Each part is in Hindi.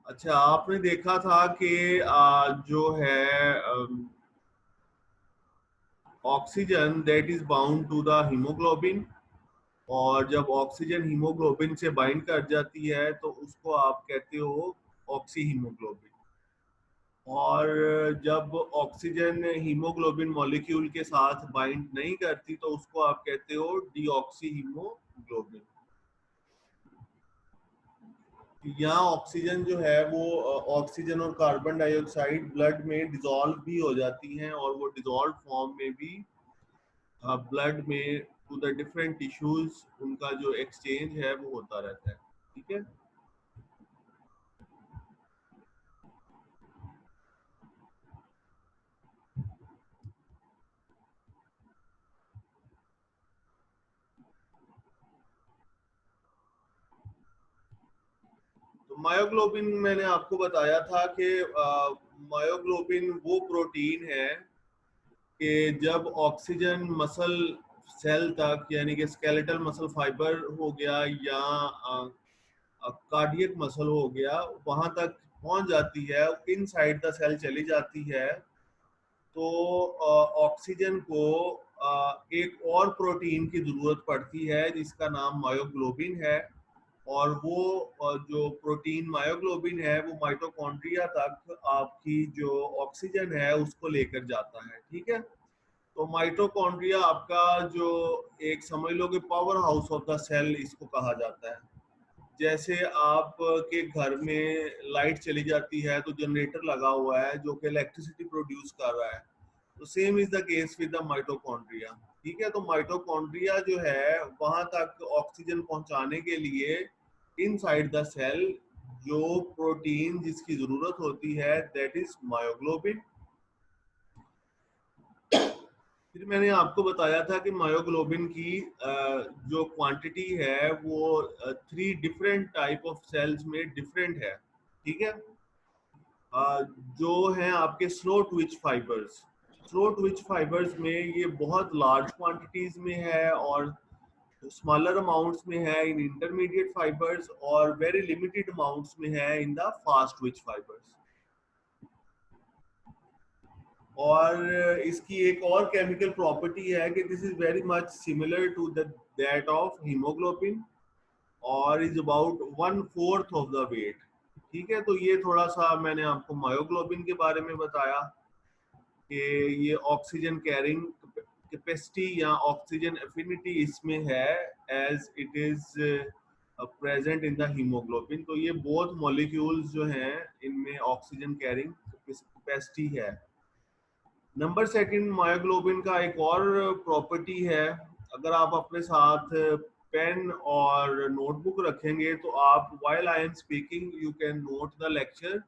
अच्छा, आपने देखा था कि जो है oxygen that is bound to the haemoglobin, और जब ऑक्सीजन हीमोग्लोबिन से बाइंड कर जाती है तो उसको आप कहते हो ऑक्सी हीमोग्लोबिन। और जब ऑक्सीजन हीमोग्लोबिन मॉलिक्यूल के साथ बाइंड नहीं करती तो उसको आप कहते हो डीऑक्सी हीमोग्लोबिन। यहाँ ऑक्सीजन जो है वो ऑक्सीजन और कार्बन डाइऑक्साइड ब्लड में डिसॉल्व भी हो जाती हैं, और वो डिसॉल्व फॉर्म में भी ब्लड में टू द डिफरेंट टिश्यूज उनका जो एक्सचेंज है वो होता रहता है। ठीक है। तो मायोग्लोबिन मैंने आपको बताया था कि मायोग्लोबिन वो प्रोटीन है कि जब ऑक्सीजन मसल सेल तक, यानी कि स्केलेटल मसल फाइबर हो गया या कार्डियक मसल हो गया, वहां तक पहुंच जाती है, इनसाइड द सेल चली जाती है, तो ऑक्सीजन को एक और प्रोटीन की जरूरत पड़ती है जिसका नाम मायोग्लोबिन है। और वो जो प्रोटीन मायोग्लोबिन है वो माइटोकॉन्ड्रिया तक आपकी जो ऑक्सीजन है उसको लेकर जाता है। ठीक है। तो माइटोकॉन्ड्रिया आपका जो एक समझ लो कि powerhouse of the cell इसको कहा जाता है। जैसे आप के घर में लाइट चली जाती है तो जनरेटर लगा हुआ है जो कि इलेक्ट्रिसिटी प्रोड्यूस कर रहा है, तो same is the case with the mitochondria. ठीक है। तो माइटोकॉन्ड्रिया जो है वहां तक ऑक्सीजन पहुंचाने के लिए इनसाइड द सेल जो प्रोटीन जिसकी जरूरत होती है दैट इज मायोग्लोबिन। फिर मैंने आपको बताया था कि मायोग्लोबिन की जो क्वांटिटी है वो 3 डिफरेंट टाइप ऑफ सेल्स में डिफरेंट है। ठीक है। जो हैं आपके slow Twitch fibres, slow Twitch fibres में ये बहुत लार्ज क्वांटिटीज में है, और स्मॉलर अमाउंट्स में है इन इंटरमीडिएट फाइबर्स, और वेरी लिमिटेड अमाउंट्स में है in the fast twitch fibres. और इसकी एक और केमिकल प्रॉपर्टी है कि this is very much similar to that of haemoglobin, और is about 1/4 of the weight. ठीक है। तो ये थोड़ा सा मैंने आपको मायोग्लोबिन के बारे में बताया कि ये ऑक्सीजन कैरिंग कैपेसिटी या ऑक्सीजन एफिनिटी इसमें है as it is present in the haemoglobin. तो ये बोथ मॉलिक्यूल्स जो हैं इनमें ऑक्सीजन कैरिंग कैपेसिटी है। नंबर सेकंड, मायोग्लोबिन का एक और प्रॉपर्टी है, अगर आप अपने साथ पेन और नोटबुक रखेंगे तो आप while I am speaking you can note the lecture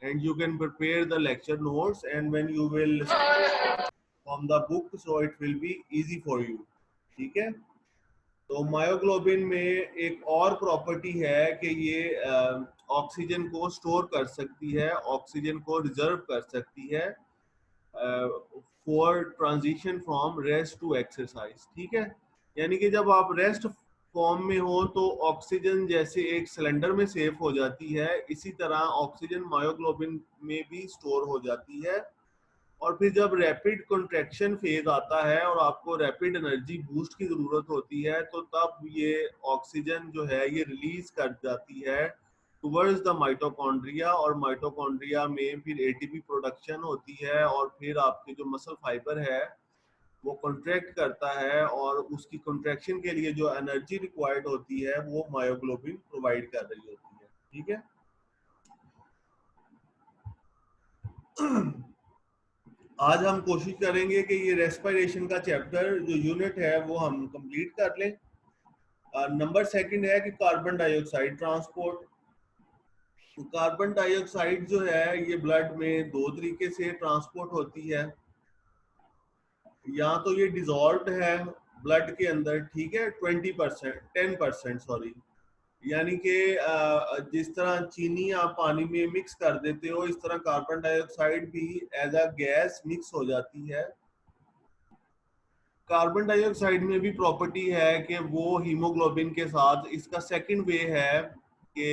and you can prepare the lecture notes, and when you will from the book so it will be easy for you। ठीक है। तो मायोग्लोबिन में एक और प्रॉपर्टी है कि ये ऑक्सीजन को स्टोर कर सकती है, ऑक्सीजन को रिजर्व कर सकती है for transition from rest to exercise. ठीक है। यानी कि जब आप रेस्ट फॉर्म में हो तो ऑक्सीजन जैसे एक सिलेंडर में सेफ हो जाती है, इसी तरह ऑक्सीजन मायोग्लोबिन में भी स्टोर हो जाती है। और फिर जब रैपिड कंट्रैक्शन फेज आता है और आपको रैपिड एनर्जी बूस्ट की जरूरत होती है तो तब ये ऑक्सीजन जो है ये रिलीज कर जाती है टुवर्ड्स द माइटोकॉन्ड्रिया, और माइटोकॉन्ड्रिया में फिर एटीपी प्रोडक्शन होती है, और फिर आपके जो मसल फाइबर है वो कॉन्ट्रैक्ट करता है, और उसकी कॉन्ट्रैक्शन के लिए जो एनर्जी रिक्वायर्ड होती है वो मायोग्लोबिन प्रोवाइड कर रही होती है। ठीक है। आज हम कोशिश करेंगे कि ये रेस्पिरेशन का चैप्टर जो यूनिट है वो हम कंप्लीट कर लें। नंबर सेकंड है कि कार्बन डाइऑक्साइड ट्रांसपोर्ट। तो कार्बन डाइऑक्साइड जो है ये ब्लड में दो तरीके से ट्रांसपोर्ट होती है, या तो ये डिजॉल्व्ड है ब्लड के अंदर, ठीक है, 20%, 10% सॉरी, यानी कि जिस तरह चीनी आप पानी में मिक्स कर देते हो इस तरह कार्बन डाइऑक्साइड भी एज अ गैस मिक्स हो जाती है। कार्बन डाइऑक्साइड में भी प्रॉपर्टी है कि वो हीमोग्लोबिन के साथ, इसका सेकंड वे है कि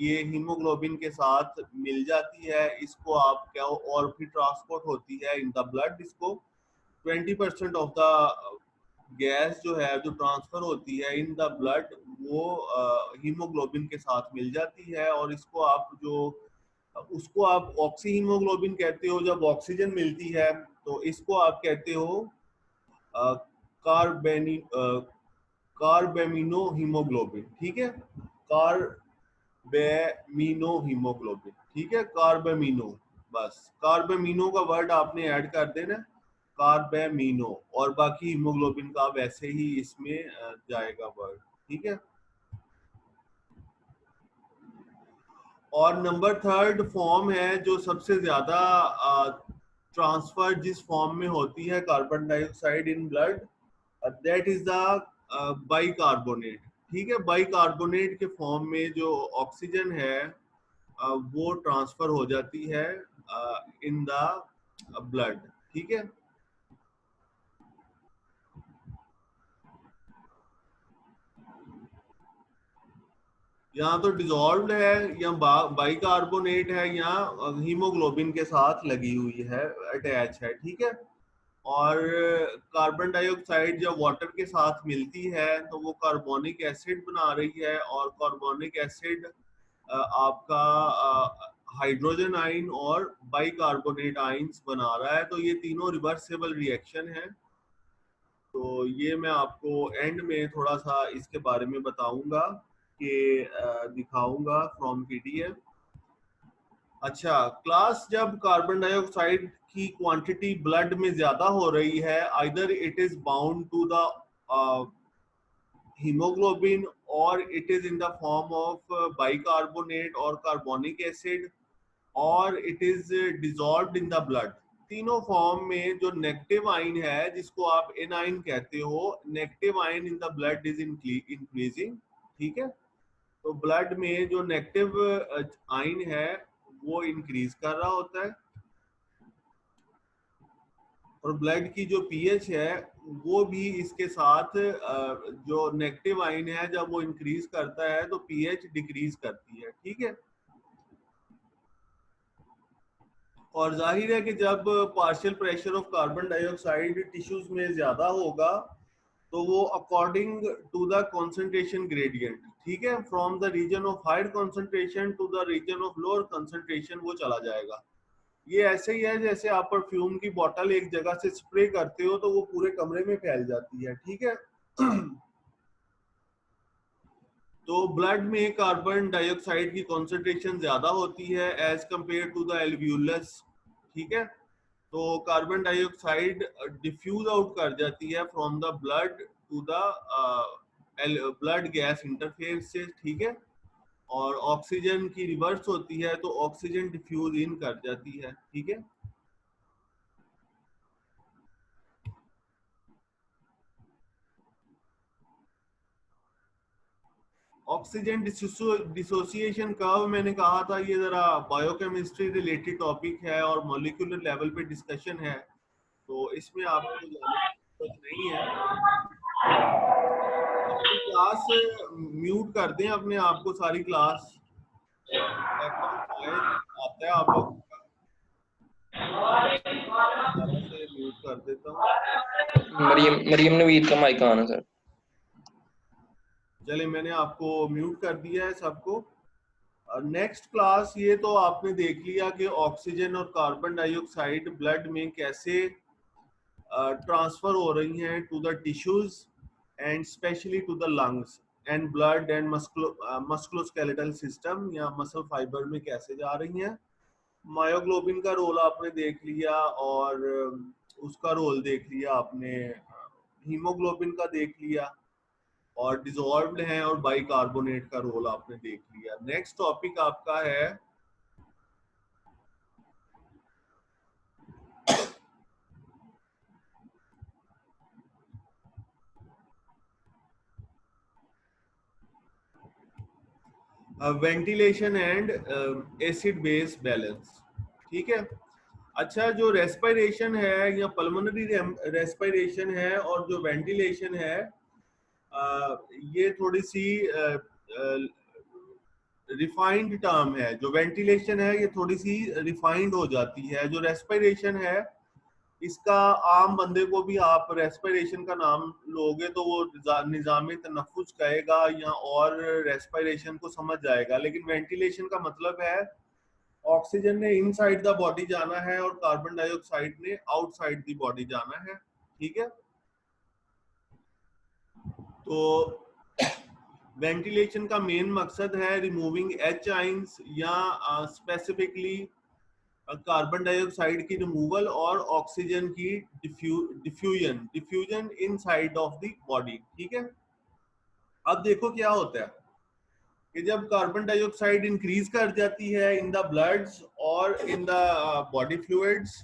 ये हीमोग्लोबिन के साथ मिल जाती है, इसको आप क्या और फिर ट्रांसपोर्ट होती है इन द ब्लड। इसको 20% ऑफ द गैस जो है जो ट्रांसफर होती है इन द ब्लड वो हीमोग्लोबिन के साथ मिल जाती है, और इसको आप जो उसको आप ऑक्सी हीमोग्लोबिन कहते हो जब ऑक्सीजन मिलती है, तो इसको आप कहते हो कार्बेनी कार्बेमिनो हीमोग्लोबिन। ठीक है, कार्बेमिनो हीमोग्लोबिन, ठीक है, कार्बेमिनो। बस कार्बेमिनो का वर्ड आपने ऐड कर देना, कार्बेमिनो, और बाकी हीमोग्लोबिन का वैसे ही इसमें जाएगा वर्ड। ठीक है, और नंबर थर्ड फॉर्म है जो सबसे ज्यादा ट्रांसफर जिस फॉर्म में होती है carbon dioxide in blood, that is the bicarbonate. ठीक है, बाइकार्बोनेट के फॉर्म में जो ऑक्सीजन है वो ट्रांसफर हो जाती है इन द ब्लड। ठीक है, यहाँ तो डिजॉल्व्ड है या बाइकार्बोनेट है या हीमोग्लोबिन के साथ लगी हुई है, अटैच है। ठीक है, और कार्बन डाइऑक्साइड जब वाटर के साथ मिलती है तो वो कार्बोनिक एसिड बना रही है, और कार्बोनिक एसिड आपका हाइड्रोजन आयन और बाइकार्बोनेट आयंस बना रहा है। तो ये तीनों रिवर्सेबल रिएक्शन है। तो ये मैं आपको एंड में थोड़ा सा इसके बारे में बताऊंगा कि दिखाऊंगा फ्रॉम पीडीएफ। अच्छा क्लास, जब कार्बन डाइऑक्साइड की क्वांटिटी ब्लड में ज्यादा हो रही है, either it is bound to the hemoglobin or it is in the form of bicarbonate or carbonic acid or it is dissolved in the blood। तीनों फॉर्म में जो नेगेटिव आयन है जिसको आप एनाइन कहते हो, negative ion in the blood is increasing. ठीक है, तो ब्लड में जो नेगेटिव आयन है वो इंक्रीज कर रहा होता है, और ब्लड की जो पीएच है वो भी इसके साथ जो नेगेटिव आयन है जब वो इंक्रीज करता है तो पीएच डिक्रीज करती है। ठीक है, और जाहिर है कि जब partial pressure of carbon dioxide tissues में ज्यादा होगा तो वो according to the concentration gradient, ठीक है, from the region of higher concentration to the region of lower concentration वो चला जाएगा। ये ऐसे ही है जैसे आप परफ्यूम की बोतल एक जगह से स्प्रे करते हो तो वो पूरे कमरे में फैल जाती है। ठीक है, तो ब्लड में कार्बन डाइऑक्साइड की कॉन्सेंट्रेशन ज्यादा होती है as compare to the alveolus. ठीक है, तो कार्बन डाइऑक्साइड डिफ्यूज आउट कर जाती है from the blood to the blood gas interface से। ठीक है, और ऑक्सीजन की रिवर्स होती है तो ऑक्सीजन डिफ्यूज इन कर जाती है। ठीक है, ऑक्सीजन डिसोसिएशन कर्व मैंने कहा था ये जरा बायोकेमिस्ट्री रिलेटेड टॉपिक है और मॉलिक्यूलर लेवल पे डिस्कशन है, तो इसमें आपको जाने की जरूरत नहीं है। अपनी क्लास म्यूट कर दें अपने आप को, सारी क्लास आता है आप लोग से म्यूट कर देता हूँ। मरियम मरियम नवीद का माइक ऑन है सर। चले मैंने आपको म्यूट कर दिया है सबको। नेक्स्ट क्लास ये तो आपने देख लिया कि ऑक्सीजन और कार्बन डाइऑक्साइड ब्लड में कैसे ट्रांसफर हो रही हैं to the tissues and specially to the lungs and blood and musculoskeletal system या मसल फाइबर में कैसे जा रही हैं। मायोग्लोबिन का रोल आपने देख लिया और उसका रोल देख लिया आपने, हीमोग्लोबिन का देख लिया, और डिसॉल्व्ड हैं और बाइकार्बोनेट का रोल आपने देख लिया। नेक्स्ट टॉपिक आपका है ventilation and acid base balance. ठीक है, अच्छा जो रेस्पिरेशन है या पल्मोनरी रेस्पिरेशन है और जो वेंटिलेशन है ये थोड़ी सी रिफाइंड टर्म है। जो वेंटिलेशन है ये थोड़ी सी रिफाइंड हो जाती है। जो रेस्पिरेशन है इसका आम बंदे को भी आप रेस्पिरेशन का नाम लोगे तो वो निजामी तनफ्फुस कहेगा या और रेस्पिरेशन को समझ जाएगा, लेकिन वेंटिलेशन का मतलब है ऑक्सीजन ने इनसाइड द बॉडी जाना है और कार्बन डाइऑक्साइड ने आउटसाइड द बॉडी जाना है। ठीक है, तो वेंटिलेशन का मेन मकसद है रिमूविंग एच आइंस या स्पेसिफिकली कार्बन डाइऑक्साइड की रिमूवल और ऑक्सीजन की diffusion inside of the body. ठीक है, अब देखो क्या होता है कि जब कार्बन डाइऑक्साइड इंक्रीज कर जाती है इन द ब्लड्स और इन द बॉडी फ्लूइड्स,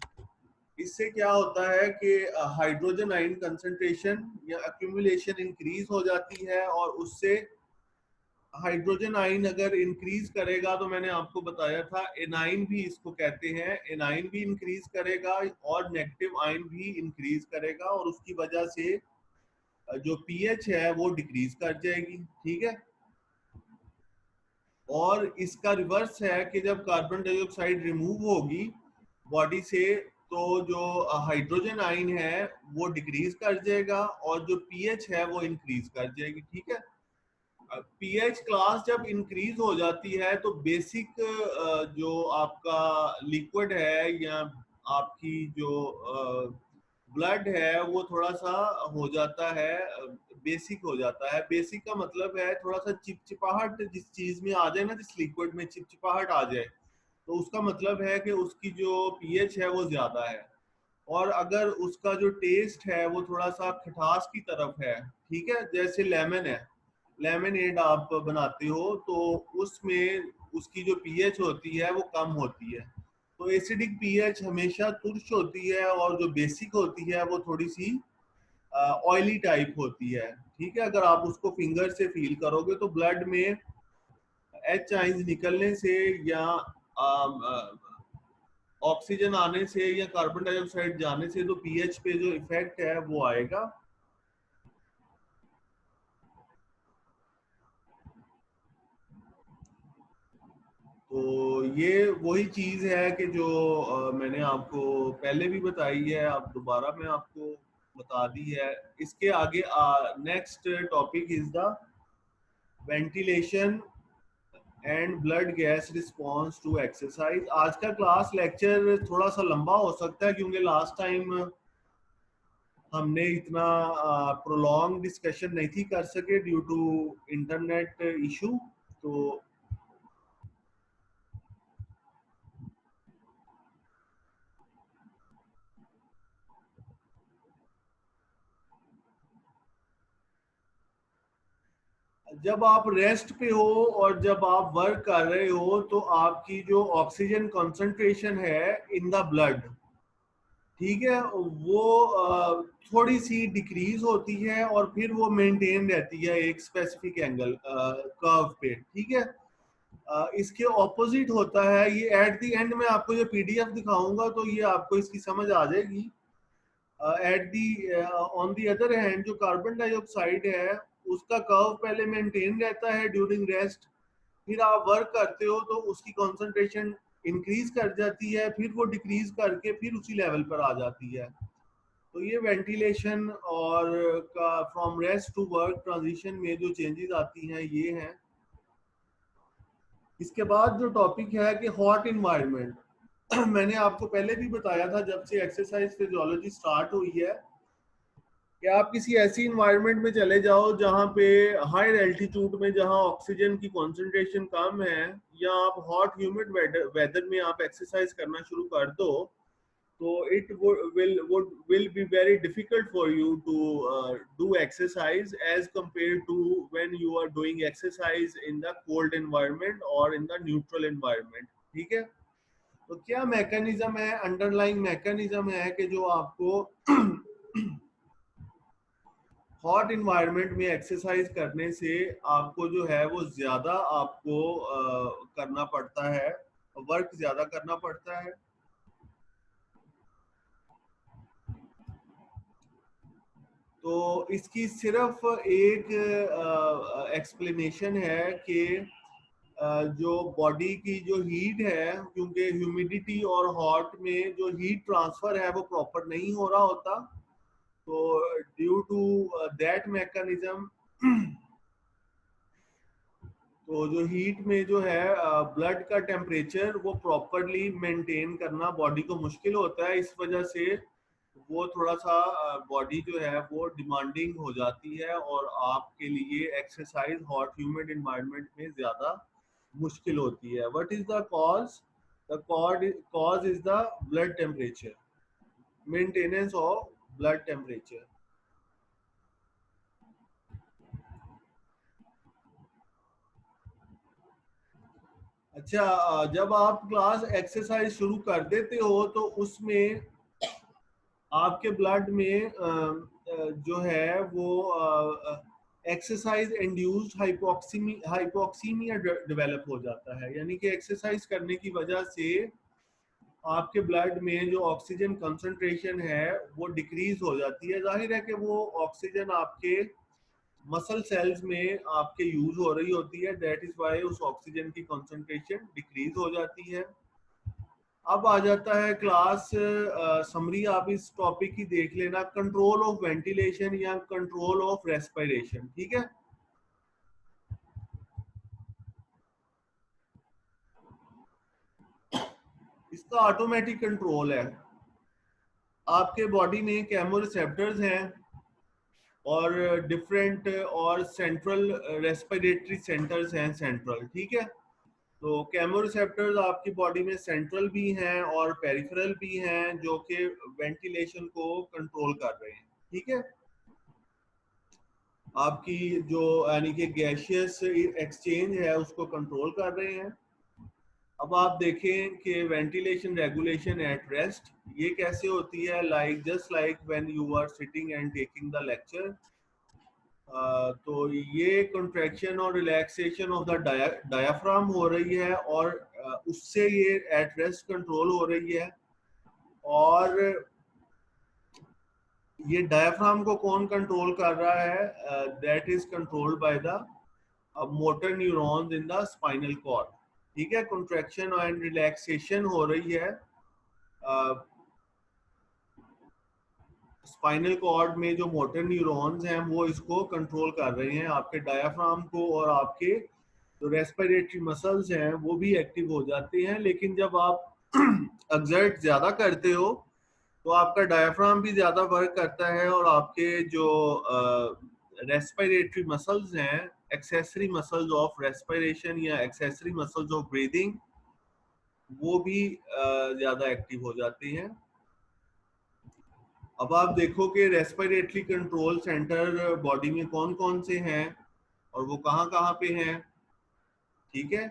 इससे क्या होता है कि हाइड्रोजन आयन कंसंट्रेशन या एक्यूमुलेशन इंक्रीज हो जाती है, और उससे हाइड्रोजन आयन अगर इंक्रीज करेगा तो मैंने आपको बताया था एनाइन भी इसको कहते हैं, एनाइन भी इंक्रीज करेगा और नेगेटिव आयन भी इंक्रीज करेगा, और उसकी वजह से जो पीएच है वो डिक्रीज कर जाएगी। ठीक है, और इसका रिवर्स है कि जब कार्बन डाइऑक्साइड रिमूव होगी बॉडी से तो जो हाइड्रोजन आयन है वो डिक्रीज कर जाएगा और जो पीएच है वो इंक्रीज कर जाएगी। ठीक है, पीएच क्लास जब इंक्रीज हो जाती है तो बेसिक जो आपका लिक्विड है या आपकी जो ब्लड है वो थोड़ा सा हो जाता है, बेसिक हो जाता है। बेसिक का मतलब है थोड़ा सा चिपचिपाहट जिस चीज में आ जाए ना, जिस लिक्विड में चिपचिपाहट आ जाए तो उसका मतलब है कि उसकी जो पीएच है वो ज्यादा है। और अगर उसका जो टेस्ट है वो थोड़ा सा खटास की तरफ है, ठीक है, जैसे लेमन है, लेमनेड आप बनाते हो तो उसमें उसकी जो पीएच होती है वो कम होती है। तो एसिडिक पीएच हमेशा तुर्श होती है और जो बेसिक होती है वो थोड़ी सी ऑयली टाइप होती है। ठीक है, अगर आप उसको फिंगर से फील करोगे तो ब्लड में एच आइंस निकलने से या ऑक्सीजन आने से या कार्बन डाइऑक्साइड जाने से तो पीएच पे जो इफेक्ट है वो आएगा। तो ये वही चीज है कि जो मैंने आपको पहले भी बताई है, अब दोबारा मैं आपको बता दी है। इसके आगे next topic is the ventilation and blood gas response to exercise. आज का क्लास लेक्चर थोड़ा सा लंबा हो सकता है क्योंकि लास्ट टाइम हमने इतना प्रोलॉन्ग डिस्कशन नहीं थी कर सके ड्यू टू इंटरनेट इशू। तो जब आप रेस्ट पे हो और जब आप वर्क कर रहे हो तो आपकी जो ऑक्सीजन कंसंट्रेशन है इन द ब्लड, ठीक है, वो थोड़ी सी डिक्रीज होती है और फिर वो मेंटेन रहती है एक स्पेसिफिक एंगल कर्व पे। ठीक है, इसके ऑपोजिट होता है ये। एट द एंड में आपको जो पीडीएफ दिखाऊंगा तो ये आपको इसकी समझ आ जाएगी। At the on the other hand जो कार्बन डाइऑक्साइड है उसका कर्व पहले मेंटेन रहता है ड्यूरिंग रेस्ट, फिर आप वर्क करते हो तो उसकी कंसंट्रेशन इंक्रीज कर जाती है, फिर वो डिक्रीज करके फिर उसी लेवल पर आ जाती है। तो ये वेंटिलेशन और का from rest to work transition में जो चेंजेस आती हैं ये हैं। इसके बाद जो टॉपिक है कि हॉट इन्वायरमेंट मैंने आपको पहले भी बताया था जब से एक्सरसाइज फिजियोलॉजी स्टार्ट हुई है कि आप किसी ऐसी इन्वायरमेंट में चले जाओ जहाँ पे हायर एल्टीट्यूड में जहाँ ऑक्सीजन की कंसंट्रेशन कम है, या आप हॉट ह्यूमिड वेदर में आप एक्सरसाइज करना शुरू कर दो तो it will be very difficult for you to do exercise as compared to when you are doing exercise in the cold environment or in the neutral environment। ठीक है, तो क्या मैकेनिज्म है, अंडरलाइंग मैकेनिज्म है कि जो आपको हॉट इन्वायरमेंट में एक्सरसाइज करने से आपको जो है वो ज्यादा आपको करना पड़ता है, वर्क ज्यादा करना पड़ता है। तो इसकी सिर्फ एक एक्सप्लेनेशन है कि जो बॉडी की जो हीट है, क्योंकि ह्यूमिडिटी और हॉट में जो हीट ट्रांसफर है वो प्रॉपर नहीं हो रहा होता, तो ड्यू टू दैट मैकेनिज्म तो जो हीट में जो है ब्लड का टेम्परेचर वो प्रॉपरली मेंटेन करना बॉडी को मुश्किल होता है। इस वजह से वो थोड़ा सा बॉडी जो है वो डिमांडिंग हो जाती है और आपके लिए एक्सरसाइज हॉट ह्यूमिड एनवायरनमेंट में ज़्यादा मुश्किल होती है। What is the cause? The cause is the blood temperature, maintenance of blood temperature. अच्छा, जब आप क्लास एक्सरसाइज शुरू कर देते हो तो उसमें आपके ब्लड में जो है वो एक्सरसाइज इंड्यूस्ड हाइपोक्सीमिया डेवलप हो जाता है, यानी कि एक्सरसाइज करने की वजह से आपके ब्लड में जो ऑक्सीजन कंसंट्रेशन है वो डिक्रीज हो जाती है। जाहिर है कि वो ऑक्सीजन आपके मसल सेल्स में आपके यूज हो रही होती है, दैट इज वाई उस ऑक्सीजन की कंसंट्रेशन डिक्रीज हो जाती है। अब आ जाता है क्लास समरी, आप इस टॉपिक की देख लेना, कंट्रोल ऑफ वेंटिलेशन या कंट्रोल ऑफ रेस्पिरेशन। ठीक है, इसका ऑटोमेटिक कंट्रोल है। आपके बॉडी में केमोरिसेप्टर्स हैं और डिफरेंट और सेंट्रल रेस्पिरेटरी सेंटर्स हैं सेंट्रल। ठीक है, तो केमोरिसेप्टर्स आपकी बॉडी में सेंट्रल भी हैं और पेरिफेरल भी हैं, जो कि वेंटिलेशन को कंट्रोल कर रहे हैं। ठीक है, आपकी जो यानी कि गैशियस एक्सचेंज है उसको कंट्रोल कर रहे हैं। अब आप देखें कि वेंटिलेशन रेगुलेशन एट रेस्ट ये कैसे होती है, like just like when you are sitting and taking the lecture. तो ये कंट्रैक्शन और रिलैक्सेशन ऑफ द डायाफ्राम हो रही है और उससे ये एट रेस्ट कंट्रोल हो रही है। और ये डायाफ्राम को कौन कंट्रोल कर रहा है? That is controlled by the motor neurons in the spinal cord. ठीक है, कंट्रैक्शन एंड रिलैक्सेशन हो रही है स्पाइनल कॉर्ड में, जो मोटर न्यूरॉन्स हैं वो इसको कंट्रोल कर रहे हैं आपके डायाफ्राम को, और आपके जो रेस्पिरेटरी मसल्स हैं वो भी एक्टिव हो जाते हैं। लेकिन जब आप एक्सर्ट ज़्यादा करते हो तो आपका डायाफ्राम भी ज़्यादा वर्क करता है और आपके जो रेस्पिरेटरी मसल्स हैं, एक्सेसरी मसल्स ऑफ रेस्पिरेशन या एक्सेसरी मसल्स ऑफ ब्रीदिंग, वो भी ज़्यादा एक्टिव हो जाते हैं। अब आप देखो कि रेस्पिरेटरी कंट्रोल सेंटर बॉडी में कौन कौन से हैं और वो कहाँ कहाँ पे हैं। ठीक है,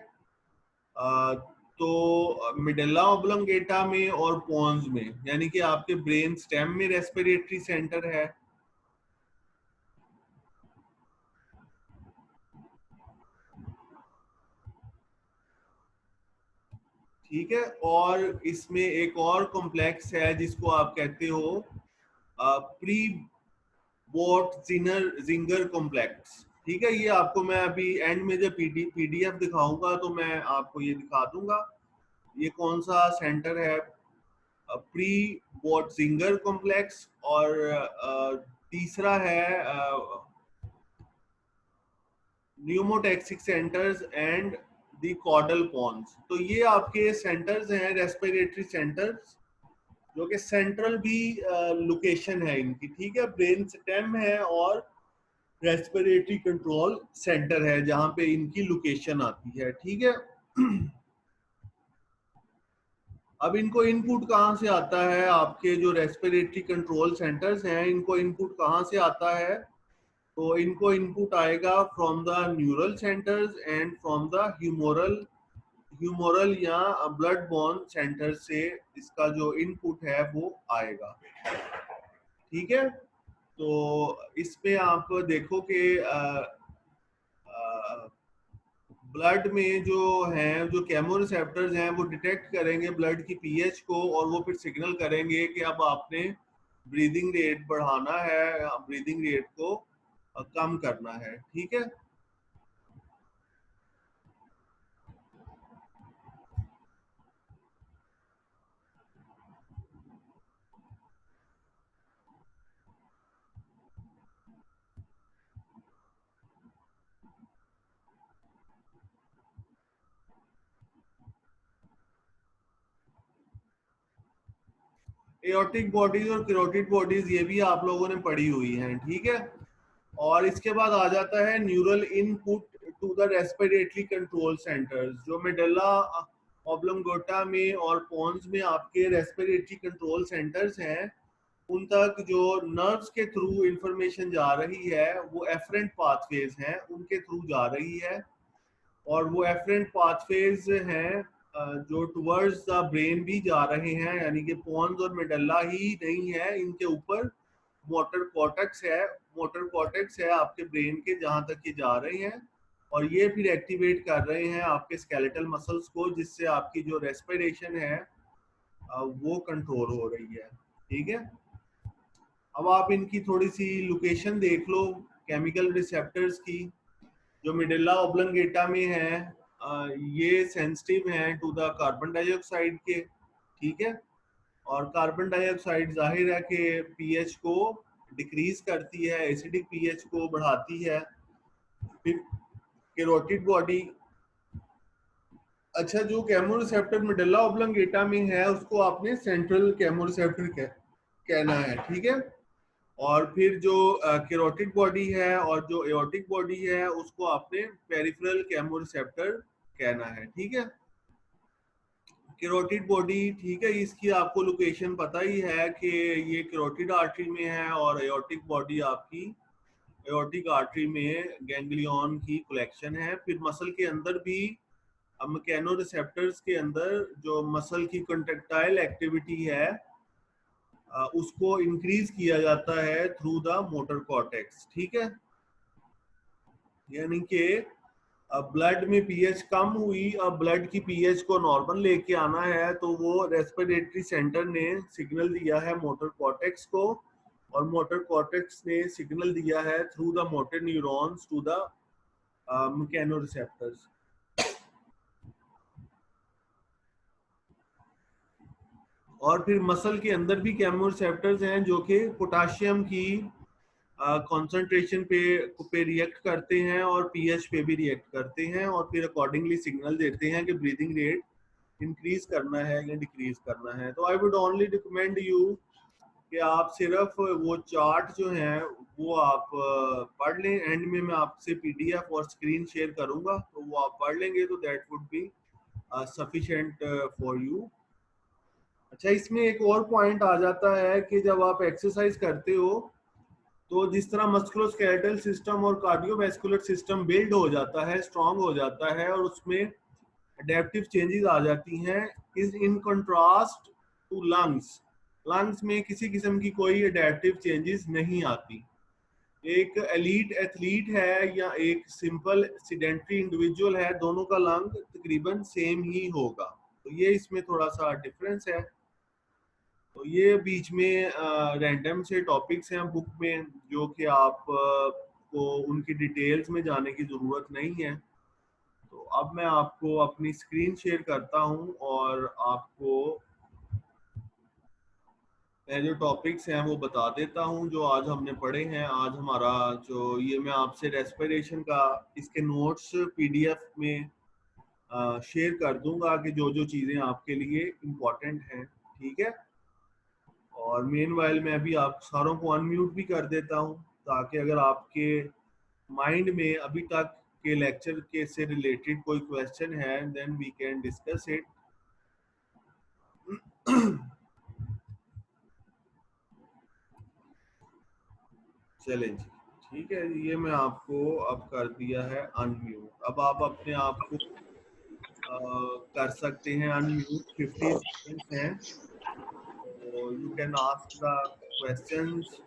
तो मिडेला ऑब्लोंगेटा में और पोन्स में, यानी कि आपके ब्रेन स्टेम में रेस्पिरेटरी सेंटर है। ठीक है, और इसमें एक और कॉम्प्लेक्स है जिसको आप कहते हो प्री बोट जिंगर कॉम्प्लेक्स। ठीक है, ये आपको मैं अभी एंड में जब पीडीएफ दिखाऊंगा तो मैं आपको ये दिखा दूंगा ये कौन सा सेंटर है, प्री बोट जिंगर कॉम्प्लेक्स। और तीसरा है pneumotaxic centres and the caudal pons. तो ये आपके सेंटर्स हैं, रेस्पिरेटरी सेंटर्स, जो कि सेंट्रल भी लोकेशन है इनकी। ठीक है, ब्रेन स्टेम है और रेस्पिरेटरी कंट्रोल सेंटर है जहां पे इनकी लोकेशन आती है। ठीक है, अब इनको इनपुट कहाँ से आता है? आपके जो रेस्पिरेटरी कंट्रोल सेंटर्स हैं, इनको इनपुट कहाँ से आता है? तो इनको इनपुट आएगा from the neural centres and from the humoral या ब्लड बॉर्न सेंटर से इसका जो इनपुट है वो आएगा। ठीक है, तो इसमें आप देखो कि ब्लड में जो हैं, जो केमोरिसेप्टर्स हैं, वो डिटेक्ट करेंगे ब्लड की पीएच को और वो फिर सिग्नल करेंगे कि अब आपने ब्रीदिंग रेट बढ़ाना है, ब्रीदिंग रेट को कम करना है। ठीक है, एओर्टिक बॉडीज और कैरोटिड बॉडीज ये भी आप लोगों ने पढ़ी हुई हैं, ठीक है। और इसके बाद आ जाता है neural input to the respiratory control centres. जो मेडुल्ला ऑब्लोंगेटा में और पोन्स में आपके रेस्पिरेटरी कंट्रोल सेंटर्स हैं, उन तक जो नर्व्स के थ्रू इंफॉर्मेशन जा रही है वो एफरेंट पाथवेज हैं, उनके थ्रू जा रही है। और वो एफरेंट पाथवेज हैं जो टुवर्ड्स द ब्रेन भी जा रहे हैं, यानी कि पोन्स और मेडुल्ला ही नहीं है, इनके ऊपर मोटर कॉर्टेक्स है। मोटर कॉर्टेक्स है आपके ब्रेन के, जहाँ तक ये जा रहे हैं, और ये फिर एक्टिवेट कर रहे हैं आपके स्केलेटल मसल्स को, जिससे आपकी जो रेस्पिरेशन है वो कंट्रोल हो रही है, ठीक है। अब आप इनकी थोड़ी सी लोकेशन देख लो केमिकल रिसेप्टर्स की। जो मेडुल्ला ऑब्लोंगेटा में है ये सेंसिटिव हैं टू द कार्बन डाइऑक्साइड के, ठीक है। और कार्बन डाइऑक्साइड जाहिर है कि पीएच को डिक्रीज करती है, एसिडिक पीएच को बढ़ाती है। फिर कैरोटिड बॉडी, अच्छा जो केमोरिसेप्टर मेडुल्ला ऑब्लोंगेटा में है उसको आपने सेंट्रल केमोरिसेप्टर कहना है, ठीक है। और फिर जो कैरोटिड बॉडी है और जो एओर्टिक बॉडी है उसको आपने पेरिफेरल केमोरिसेप्टर कहना है, ठीक है। कैरोटिड बॉडी, ठीक है, इसकी आपको लोकेशन पता ही है कि ये कैरोटिड आर्टरी में है, और एओर्टिक बॉडी आपकी एओर्टिक आर्टरी में गैंग्लियन की कलेक्शन है। फिर मसल के अंदर भी मैकेनो रिसेप्टर्स के अंदर जो मसल की कंट्रैक्टाइल एक्टिविटी है उसको इंक्रीज किया जाता है थ्रू द मोटर कॉर्टेक्स, ठीक है। यानी कि अब ब्लड में पीएच कम हुई, अब ब्लड की पीएच को नॉर्मल लेके आना है, तो वो रेस्पिरेटरी सेंटर ने सिग्नल दिया है मोटर कॉर्टेक्स को, और मोटर कॉर्टेक्स ने सिग्नल दिया है through the motor neurons to the mechanoreceptors. और फिर मसल के अंदर भी केमोरिसेप्टर्स हैं जो कि पोटाशियम की कॉन्सेंट्रेशन पे रिएक्ट करते हैं और पीएच पे भी रिएक्ट करते हैं, और फिर अकॉर्डिंगली सिग्नल देते हैं कि ब्रीदिंग रेट इंक्रीज करना है या डिक्रीज करना है। तो I would only recommend you कि आप सिर्फ वो चार्ट जो है वो आप पढ़ लें। एंड में मैं आपसे पीडीएफ और स्क्रीन शेयर करूंगा, तो वो आप पढ़ लेंगे तो that would be sufficient for you. अच्छा, इसमें एक और पॉइंट आ जाता है कि जब आप एक्सरसाइज करते हो तो जिस तरह मस्कुलोस्केलेटल सिस्टम और कार्डियोवैस्कुलर सिस्टम बिल्ड हो जाता है, स्ट्रांग हो जाता है, और उसमें एडेप्टिव चेंजेस आ जाती हैं, is in contrast to lungs. Lungs में किसी किस्म की कोई एडेप्टिव चेंजेस नहीं आती। एक एलीट एथलीट है या एक सिंपल सीडेंटरी इंडिविजुअल है, दोनों का लंग तकरीबन सेम ही होगा। तो ये इसमें थोड़ा सा डिफरेंस है। तो ये बीच में रैंडम से टॉपिक्स हैं बुक में, जो कि आप को उनकी डिटेल्स में जाने की ज़रूरत नहीं है। तो अब मैं आपको अपनी स्क्रीन शेयर करता हूं और आपको मैं जो टॉपिक्स हैं वो बता देता हूं जो आज हमने पढ़े हैं। आज हमारा जो ये मैं आपसे रेस्पिरेशन का इसके नोट्स पीडीएफ में शेयर कर दूंगा कि जो जो चीज़ें आपके लिए इम्पोर्टेंट हैं, ठीक है। और मेन वाइल मैं अभी आप सारों को अनम्यूट भी कर देता हूं, ताकि अगर आपके माइंड में अभी तक के लेक्चर के से रिलेटेड कोई क्वेश्चन है then we can discuss it. चलें जी, ठीक है। ये मैं आपको अब कर दिया है अनम्यूट। अब आप अपने आप को कर सकते हैं अनम्यूट। 50 सेकंड्स हैं, तो you can ask the questions.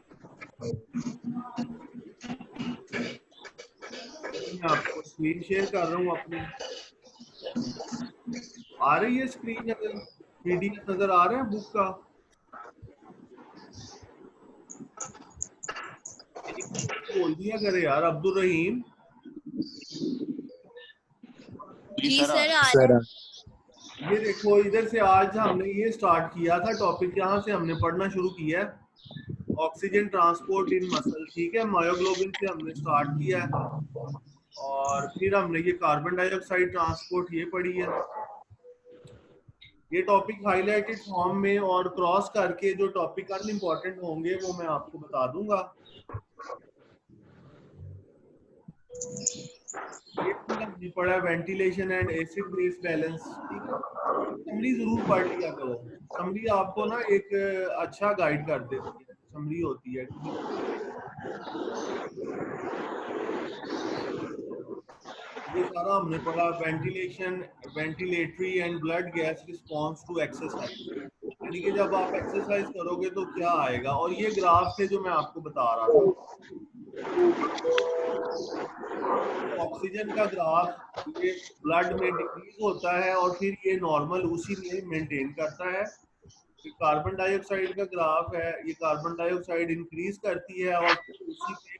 मैं आपको स्क्रीन शेयर कर रहा हूँ अपनी। आ रही है स्क्रीन? अगर पीडीएफ नजर आ रहा है बुक का? बोल दिया करे यार अब्दुल रहीम। जी सर। ये देखो, इधर से आज हमने ये स्टार्ट किया था टॉपिक, यहाँ से हमने पढ़ना शुरू किया है ऑक्सीजन ट्रांसपोर्ट इन मसल, ठीक है। मायोग्लोबिन से हमने स्टार्ट किया है, और फिर हमने ये कार्बन डाइऑक्साइड ट्रांसपोर्ट ये पढ़ी है। ये टॉपिक हाईलाइटेड फॉर्म में और क्रॉस करके जो टॉपिक अनइम्पोर्टेंट होंगे वो मैं आपको बता दूंगा। ये पढ़ा ventilation and acid base balance, ठीक है। समरी जरूर पढ़ लिया करो, समरी आपको ना एक अच्छा गाइड कर देती है, समरी होती है। ये सारा हमने पढ़ा, ventilation, ventilatory and blood gas response to exercise, यानी कि जब आप एक्सरसाइज करोगे तो क्या आएगा। और ये ग्राफ थे जो मैं आपको बता रहा था, ऑक्सीजन का ग्राफ ये ब्लड में डिक्रीज होता है और फिर ये नॉर्मल उसी में मेंटेन करता है। कार्बन डाइऑक्साइड का ग्राफ है, ये कार्बन डाइऑक्साइड इंक्रीज करती है और उसी पे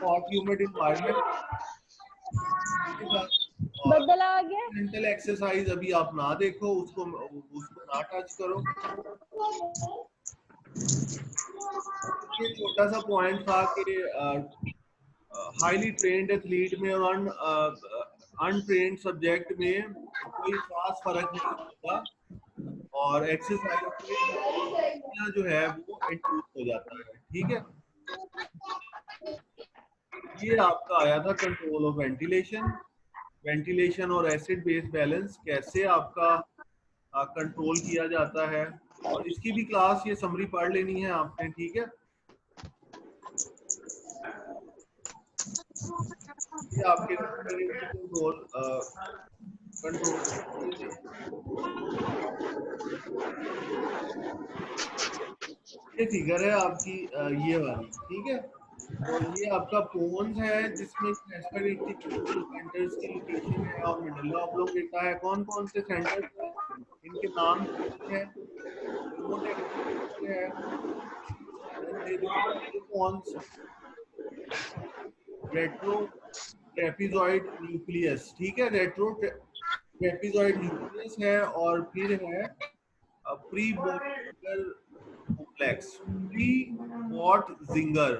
हॉट ह्यूमिड एनवायरनमेंट। बदल आ गया। मेंटल एक्सरसाइज अभी आप ना देखो, उसको ना टच करो। ये छोटा सा पॉइंट था कि हाईली ट्रेन्ड एथलीट में और अनट्रेन्ड सब्जेक्ट में कोई खास फर्क नहीं होता और एक्सरसाइज में जो है वो इंक्रीज हो जाता है, ठीक है। ये आपका आया था कंट्रोल ऑफ वेंटिलेशन, वेंटिलेशन और एसिड बेस बैलेंस कैसे आपका कंट्रोल किया जाता है, और इसकी भी क्लास ये समरी पढ़ लेनी है आपने, ठीक है। ये आपके कंट्रोल ये फिगर है आपकी ये वाली, ठीक है। तो ये आपका पोन्स है जिसमें सेंटर्स की लोकेशन है और मेडुल्ला ऑब्लोंगेटा है। कौन कौन से सेंटर्स हैं इनके नाम है, रेट्रो ट्रेपेजॉइड न्यूक्लियस, ठीक है। रेट्रो ट्रेपेजॉइड न्यूक्लियस है और फिर है pre border complex, pre what ginger,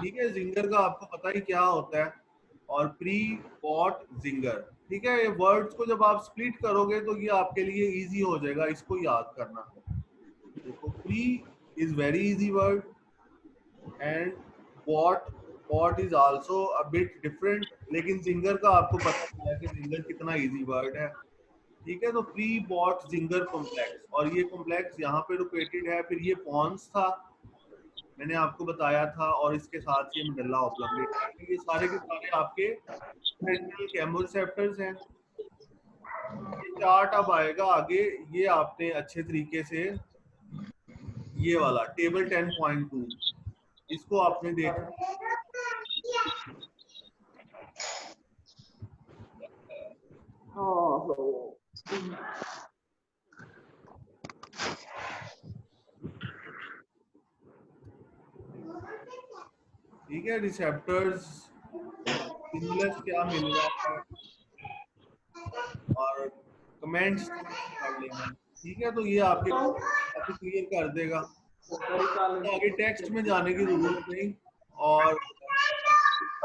ठीक है। जिंगर का आपको पता ही क्या होता है, और प्री वॉट जिंगर, ठीक है। ये वर्ड्स को जब आप स्प्लिट करोगे तो ये आपके लिए इजी हो जाएगा इसको याद करना। देखो, pre is very easy word and what is also a bit different, लेकिन जिंगर का आपको पता चला कि जिंगर कितना इजी वर्ड है, ठीक है। तो प्री बॉट जिंगर कॉम्प्लेक्स, और ये कॉम्प्लेक्स यहाँ पे लोकेटेड है। फिर ये पॉन्स था, मैंने आपको बताया था, और इसके साथ ये मेडुल्ला ऑब्लोंगेटा, ये सारे के सारे आपके सेंट्रल केमोरिसेप्टर्स हैं। ये चार्ट अब आएगा आगे, ये आपने अच्छे तरीके से ये वाला टेबल 10.2 इसको आपने देखा, ठीक है। रिसेप्टर्स स्टिमुलस क्या मिल रहा है और कमेंट्स कर लेना, ठीक है। तो ये आपके क्लियर कर देगा, तो आगे टेक्स्ट में जाने की जरूरत नहीं। और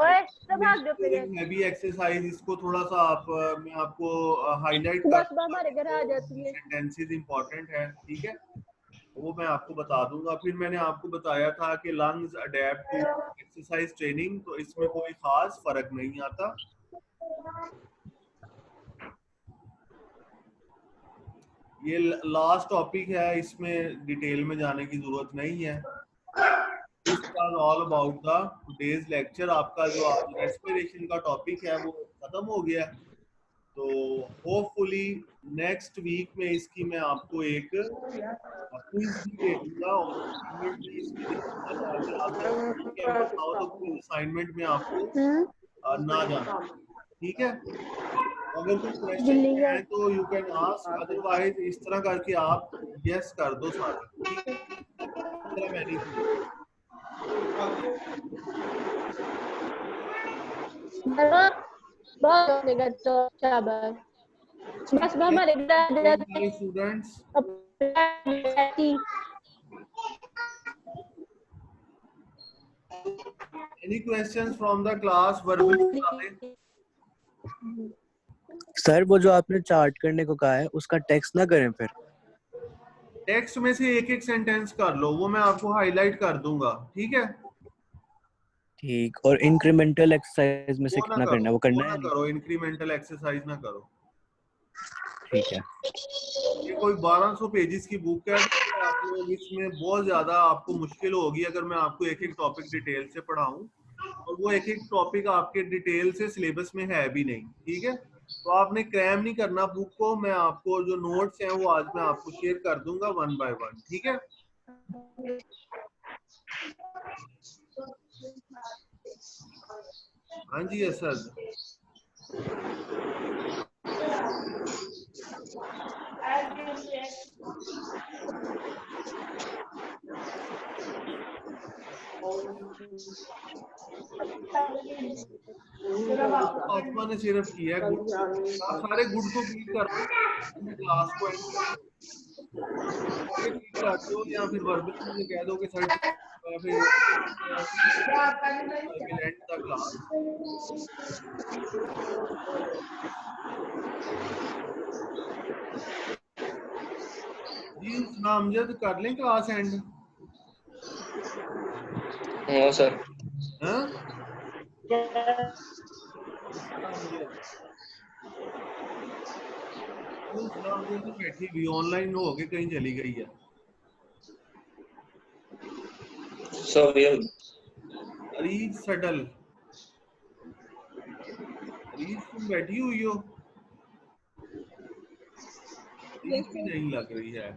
हैवी एक्सरसाइज, इसको थोड़ा सा मैं आपको हाईलाइट कर, सेंटेंसेस इंपॉर्टेंट है, ठीक है, वो मैं आपको बता दूंगा। फिर मैंने आपको बताया था कि lungs adept to exercise training, तो इसमें कोई खास फर्क नहीं आता। ये लास्ट टॉपिक है, इसमें डिटेल में जाने की जरूरत नहीं है। This was all about the today's lecture. आपका जो आज रेस्पिरेशन का टॉपिक है वो खत्म हो गया, तो होपफुली नेक्स्ट वीक में इसकी मैं आपको एक क्विज भी दे दूंगा और असाइनमेंट भी इसकी दे दूंगा, ताकि आप जब कैंपस आओ तो क्विज असाइनमेंट में आपको ना जाना, ठीक है। अगर कोई क्वेश्चन है तो यू कैन आस्क, अदरवाइज इस तरह करके आप यस कर दो सारे, ठीक है। मैंने students, any questions from the class verbally? Sir वो जो आपने चार्ट करने को कहा है उसका टेक्स्ट ना करें फिर। टेक्स्ट में से एक एक सेंटेंस कर लो, वो मैं आपको हाईलाइट कर दूंगा, ठीक है। ठीक, और इंक्रीमेंटल एक्सरसाइज में से वो ना कितना करो, करना है वो वो करना ना है नहीं? करो, इंक्रीमेंटल एक्सरसाइज ना करो। ठीक है। ये कोई 1200 पेजेस की बुक है, तो आप लोग इसमें बहुत ज्यादा आपको मुश्किल होगी अगर मैं आपको एक एक टॉपिक डिटेल से पढ़ाऊं, और वो एक एक टॉपिक आपके डिटेल से सिलेबस में है भी नहीं, ठीक है। तो आपने क्रैम नहीं करना बुक को, मैं आपको जो नोट्स हैं वो आज मैं आपको शेयर कर दूंगा 1 बाय 1, ठीक है। हाँ जी असद। फातिमा ने सिर्फ किया है गुड को, आप सारे गुड को क्लिक कर दो, क्लास को एंड कर क्लिक कर दो, या फिर वर्बली मुझे कह दो कि सर या फिर I will end the class. जी नामजद कर लें क्लास एंड? No sir. हाँ नामजद तो बैठी हुई ऑनलाइन हो के कहीं चली गई है। अरीज सडल, अरीज तुम बैठी हुई हो? अरीज भी नहीं लग रही है।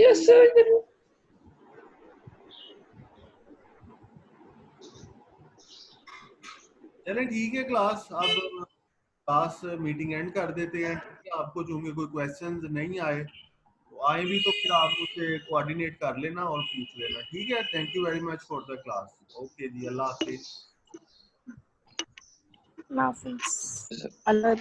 Yes sir. चलें ठीक है, क्लास अब क्लास मीटिंग एंड कर देते हैं, ठीक है। आपको चूंकि कोई क्वेश्चंस नहीं आए, तो आए भी तो फिर आप मुझसे कोऑर्डिनेट कर लेना और पूछ लेना, ठीक है। Thank you very much for the class. Okay जी, अल्लाह हाफिज। माफिज। अल्लाह